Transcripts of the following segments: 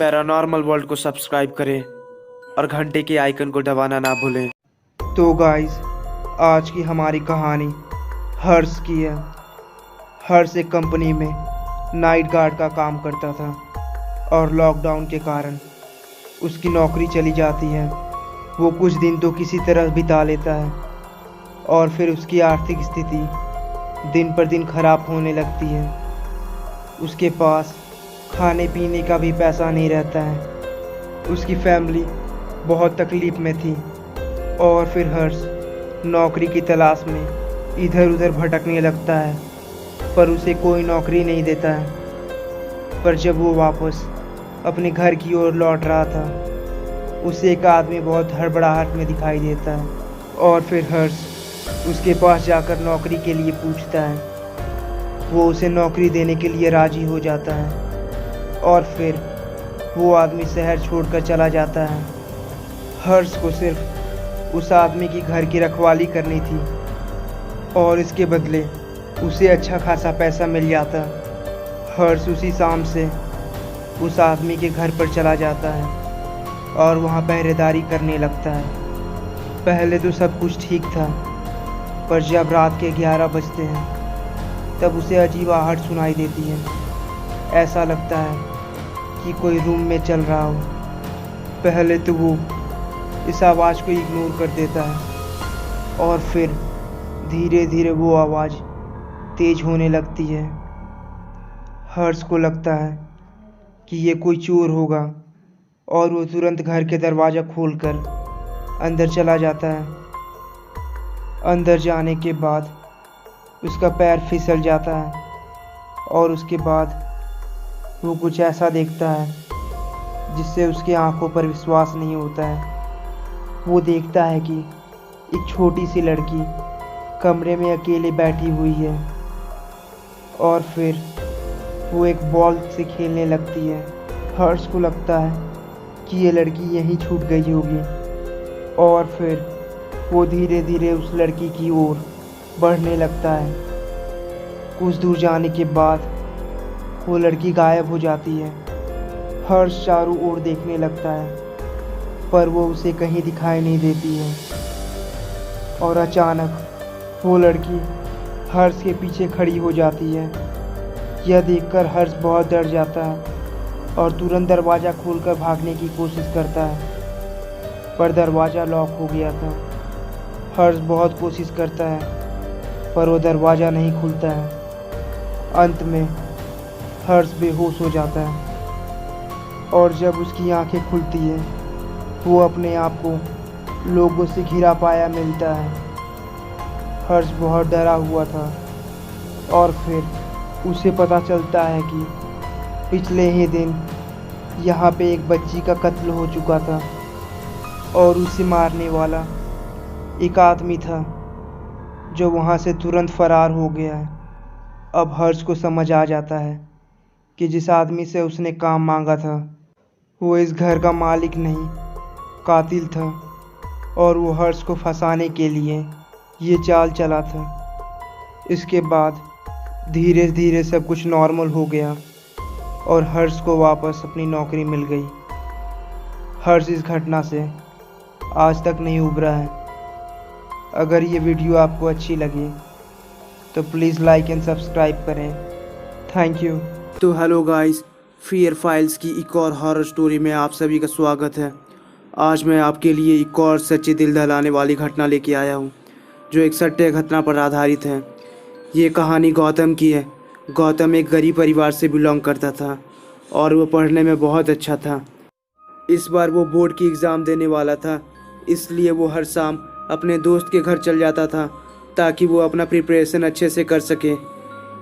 Paranormal world को subscribe करें और घंटे के आइकन को दबाना ना भूलें। तो गाइस, आज की हमारी कहानी हर्ष की है। हर्ष एक कंपनी में नाइट गार्ड का काम करता था और लॉकडाउन के कारण उसकी नौकरी चली जाती है। वो कुछ दिन तो किसी तरह बिता लेता है और फिर उसकी आर्थिक स्थिति दिन पर दिन खराब होने लगती है। उसके पास खाने पीने का भी पैसा नहीं रहता है। उसकी फैमिली बहुत तकलीफ़ में थी और फिर हर्ष नौकरी की तलाश में इधर उधर भटकने लगता है, पर उसे कोई नौकरी नहीं देता है। पर जब वो वापस अपने घर की ओर लौट रहा था, उसे एक आदमी बहुत हड़बड़ाहट में दिखाई देता है और फिर हर्ष उसके पास जाकर नौकरी के लिए पूछता है। वो उसे नौकरी देने के लिए राज़ी हो जाता है और फिर वो आदमी शहर छोड़कर चला जाता है। हर्ष को सिर्फ उस आदमी की घर की रखवाली करनी थी और इसके बदले उसे अच्छा खासा पैसा मिल जाता। हर्ष उसी शाम से उस आदमी के घर पर चला जाता है और वहाँ पहरेदारी करने लगता है। पहले तो सब कुछ ठीक था, पर जब रात के 11 बजते हैं तब उसे अजीब आहट सुनाई देती है। ऐसा लगता है कि कोई रूम में चल रहा हो। पहले तो वो इस आवाज़ को इग्नोर कर देता है और फिर धीरे धीरे वो आवाज़ तेज होने लगती है। हर्ष को लगता है कि ये कोई चोर होगा और वो तुरंत घर के दरवाज़ा खोलकर अंदर चला जाता है। अंदर जाने के बाद उसका पैर फिसल जाता है और उसके बाद वो कुछ ऐसा देखता है जिससे उसकी आंखों पर विश्वास नहीं होता है। वो देखता है कि एक छोटी सी लड़की कमरे में अकेले बैठी हुई है और फिर वो एक बॉल से खेलने लगती है। हर्ष को लगता है कि ये लड़की यहीं छूट गई होगी और फिर वो धीरे धीरे उस लड़की की ओर बढ़ने लगता है। कुछ दूर जाने के बाद वो लड़की गायब हो जाती है। हर्ष चारों ओर देखने लगता है, पर वो उसे कहीं दिखाई नहीं देती है और अचानक वो लड़की हर्ष के पीछे खड़ी हो जाती है। यह देखकर हर्ष बहुत डर जाता है और तुरंत दरवाज़ा खोलकर भागने की कोशिश करता है, पर दरवाज़ा लॉक हो गया था। हर्ष बहुत कोशिश करता है, पर वो दरवाज़ा नहीं खुलता है। अंत में हर्ष बेहोश हो जाता है और जब उसकी आंखें खुलती है, वो अपने आप को लोगों से घिरा पाया मिलता है। हर्ष बहुत डरा हुआ था और फिर उसे पता चलता है कि पिछले ही दिन यहाँ पे एक बच्ची का कत्ल हो चुका था और उसे मारने वाला एक आदमी था जो वहाँ से तुरंत फरार हो गया है। अब हर्ष को समझ आ जाता है कि जिस आदमी से उसने काम मांगा था वो इस घर का मालिक नहीं, कातिल था और वो हर्ष को फंसाने के लिए ये चाल चला था। इसके बाद धीरे धीरे सब कुछ नॉर्मल हो गया और हर्ष को वापस अपनी नौकरी मिल गई। हर्ष इस घटना से आज तक नहीं उभरा है। अगर ये वीडियो आपको अच्छी लगी तो प्लीज़ लाइक एंड सब्सक्राइब करें। Thank you. तो हेलो गाइस, फियर फाइल्स की एक और हॉरर स्टोरी में आप सभी का स्वागत है। आज मैं आपके लिए एक और सच्ची दिल दहलाने वाली घटना लेके आया हूँ जो एक सत्य घटना पर आधारित है। ये कहानी गौतम की है। गौतम एक गरीब परिवार से बिलोंग करता था और वो पढ़ने में बहुत अच्छा था। इस बार वो बोर्ड की एग्ज़ाम देने वाला था, इसलिए वो हर शाम अपने दोस्त के घर चल जाता था ताकि वो अपना प्रिपरेशन अच्छे से कर सके।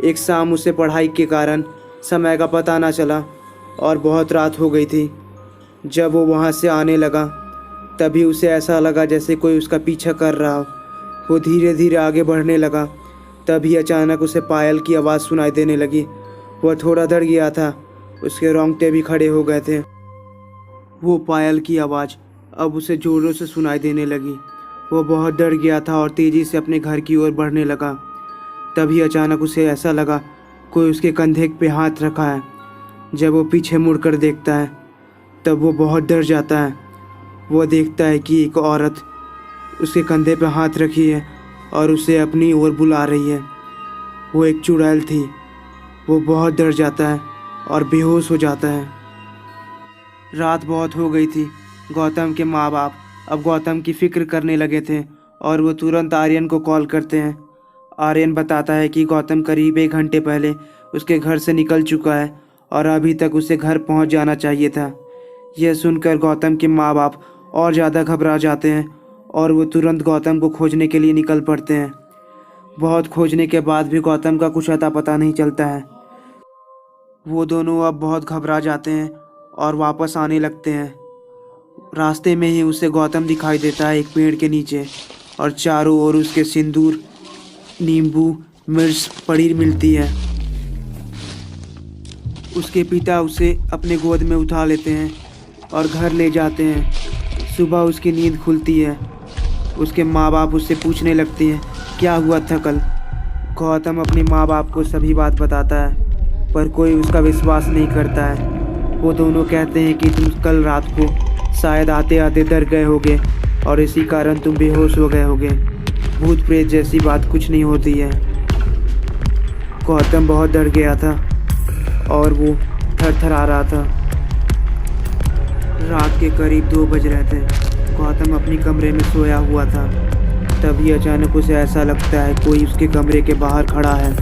एक शाम उसे पढ़ाई के कारण समय का पता ना चला और बहुत रात हो गई थी। जब वो वहाँ से आने लगा तभी उसे ऐसा लगा जैसे कोई उसका पीछा कर रहा हो। वो धीरे धीरे आगे बढ़ने लगा, तभी अचानक उसे पायल की आवाज़ सुनाई देने लगी। वह थोड़ा डर गया था, उसके रोंगटे भी खड़े हो गए थे। वो पायल की आवाज़ अब उसे ज़ोरों से सुनाई देने लगी। वो बहुत डर गया था और तेज़ी से अपने घर की ओर बढ़ने लगा। तभी अचानक उसे ऐसा लगा कोई उसके कंधे पे हाथ रखा है। जब वो पीछे मुड़कर देखता है तब वो बहुत डर जाता है। वो देखता है कि एक औरत उसके कंधे पर हाथ रखी है और उसे अपनी ओर बुला रही है। वो एक चुड़ैल थी। वो बहुत डर जाता है और बेहोश हो जाता है। रात बहुत हो गई थी। गौतम के माँ बाप अब गौतम की फ़िक्र करने लगे थे और वो तुरंत आर्यन को कॉल करते हैं। आर्यन बताता है कि गौतम करीब 1 घंटे पहले उसके घर से निकल चुका है और अभी तक उसे घर पहुंच जाना चाहिए था। यह सुनकर गौतम के माँ बाप और ज़्यादा घबरा जाते हैं और वो तुरंत गौतम को खोजने के लिए निकल पड़ते हैं। बहुत खोजने के बाद भी गौतम का कुछ अता पता नहीं चलता है। वो दोनों अब बहुत घबरा जाते हैं और वापस आने लगते हैं। रास्ते में ही उसे गौतम दिखाई देता है एक पेड़ के नीचे और चारों ओर उसके सिंदूर, नींबू, मिर्च पड़ी मिलती है। उसके पिता उसे अपने गोद में उठा लेते हैं और घर ले जाते हैं। सुबह उसकी नींद खुलती है। उसके माँ बाप उससे पूछने लगते हैं क्या हुआ था कल। गौतम अपने माँ बाप को सभी बात बताता है पर कोई उसका विश्वास नहीं करता है। वो दोनों कहते हैं कि तुम कल रात को शायद आते आते डर गए होगे और इसी कारण तुम बेहोश हो गए होगे। भूत प्रेत जैसी बात कुछ नहीं होती है। गौतम बहुत डर गया था और वो थरथरा रहा था। रात के करीब 2 बज रहे थे। गौतम अपनी कमरे में सोया हुआ था। तभी अचानक उसे ऐसा लगता है कोई उसके कमरे के बाहर खड़ा है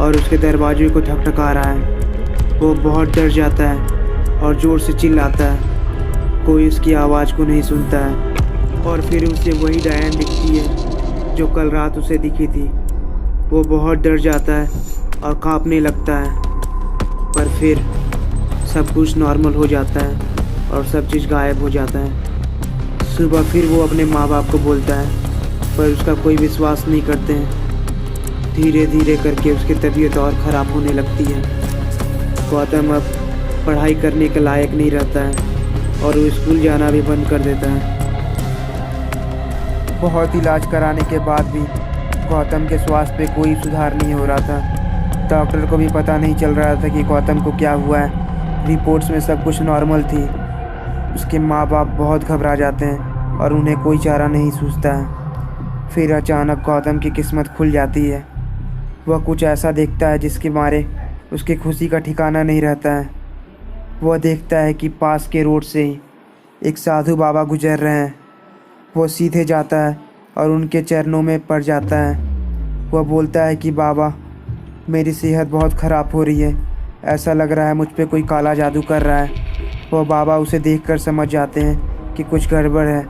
और उसके दरवाजे को ठकठका रहा है। वो बहुत डर जाता है और ज़ोर से चिल्लाता है। कोई उसकी आवाज़ को नहीं सुनता है और फिर उसे वही डायन दिखती है जो कल रात उसे दिखी थी। वो बहुत डर जाता है और कांपने लगता है पर फिर सब कुछ नॉर्मल हो जाता है और सब चीज़ गायब हो जाता है। सुबह फिर वो अपने माँ बाप को बोलता है पर उसका कोई विश्वास नहीं करते हैं। धीरे धीरे करके उसकी तबीयत और ख़राब होने लगती है। गौतम अब पढ़ाई करने के लायक नहीं रहता है और वो स्कूल जाना भी बंद कर देता है। बहुत इलाज कराने के बाद भी गौतम के स्वास्थ्य पे कोई सुधार नहीं हो रहा था। डॉक्टर को भी पता नहीं चल रहा था कि गौतम को क्या हुआ है। रिपोर्ट्स में सब कुछ नॉर्मल थी। उसके माँ बाप बहुत घबरा जाते हैं और उन्हें कोई चारा नहीं सूझता है। फिर अचानक गौतम की किस्मत खुल जाती है। वह कुछ ऐसा देखता है जिसके मारे उसकी खुशी का ठिकाना नहीं रहता है। वह देखता है कि पास के रोड से ही एक साधु बाबा गुजर रहे हैं। वो सीधे जाता है और उनके चरणों में पड़ जाता है। वह बोलता है कि बाबा, मेरी सेहत बहुत ख़राब हो रही है। ऐसा लग रहा है मुझ पे कोई काला जादू कर रहा है। वह बाबा उसे देखकर समझ जाते हैं कि कुछ गड़बड़ है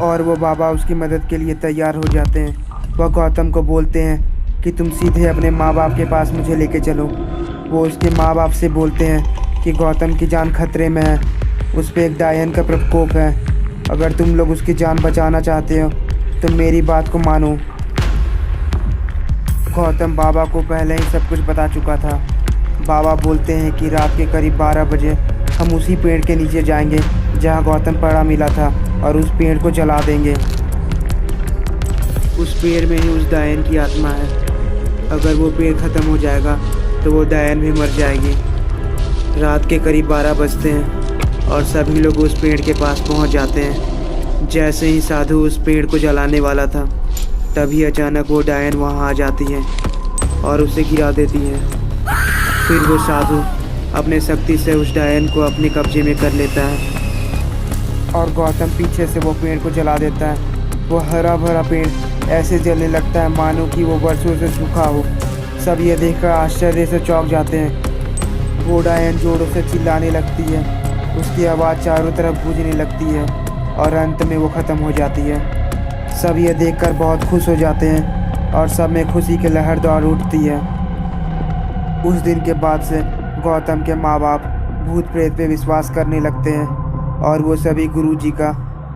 और वो बाबा उसकी मदद के लिए तैयार हो जाते हैं। वह गौतम को बोलते हैं कि तुम सीधे अपने माँ बाप के पास मुझे लेके चलो। वो उसके माँ बाप से बोलते हैं कि गौतम की जान खतरे में है। उस पर एक डायन का प्रकोप है। अगर तुम लोग उसकी जान बचाना चाहते हो तो मेरी बात को मानो। गौतम बाबा को पहले ही सब कुछ बता चुका था। बाबा बोलते हैं कि रात के करीब 12 बजे हम उसी पेड़ के नीचे जाएंगे जहां गौतम पड़ा मिला था और उस पेड़ को जला देंगे। उस पेड़ में ही उस डायन की आत्मा है। अगर वो पेड़ ख़त्म हो जाएगा तो वो डायन भी मर जाएगी। रात के करीब 12 बजते हैं और सभी लोग उस पेड़ के पास पहुंच जाते हैं। जैसे ही साधु उस पेड़ को जलाने वाला था तभी अचानक वो डायन वहां आ जाती है और उसे गिरा देती है। फिर वो साधु अपने शक्ति से उस डायन को अपने कब्जे में कर लेता है और गौतम पीछे से वो पेड़ को जला देता है। वो हरा भरा पेड़ ऐसे जलने लगता है मानो कि वो बरसों से सूखा हो। सब ये देखकर आश्चर्य से चौंक जाते हैं। वो डायन जोरों से चिल्लाने लगती है। उसकी आवाज़ चारों तरफ गूंजने लगती है और अंत में वो ख़त्म हो जाती है। सब ये देखकर बहुत खुश हो जाते हैं और सब में खुशी की लहर दौड़ उठती है। उस दिन के बाद से गौतम के माँ बाप भूत प्रेत पे विश्वास करने लगते हैं और वो सभी गुरुजी का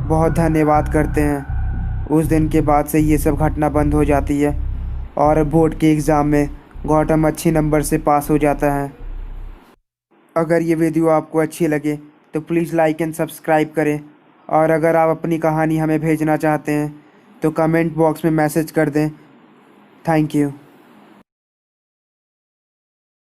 बहुत धन्यवाद करते हैं। उस दिन के बाद से ये सब घटना बंद हो जाती है और बोर्ड के एग्ज़ाम में गौतम अच्छे नंबर से पास हो जाता है। अगर ये वीडियो आपको अच्छी लगे तो प्लीज़ लाइक एंड सब्सक्राइब करें और अगर आप अपनी कहानी हमें भेजना चाहते हैं तो कमेंट बॉक्स में मैसेज कर दें। Thank you.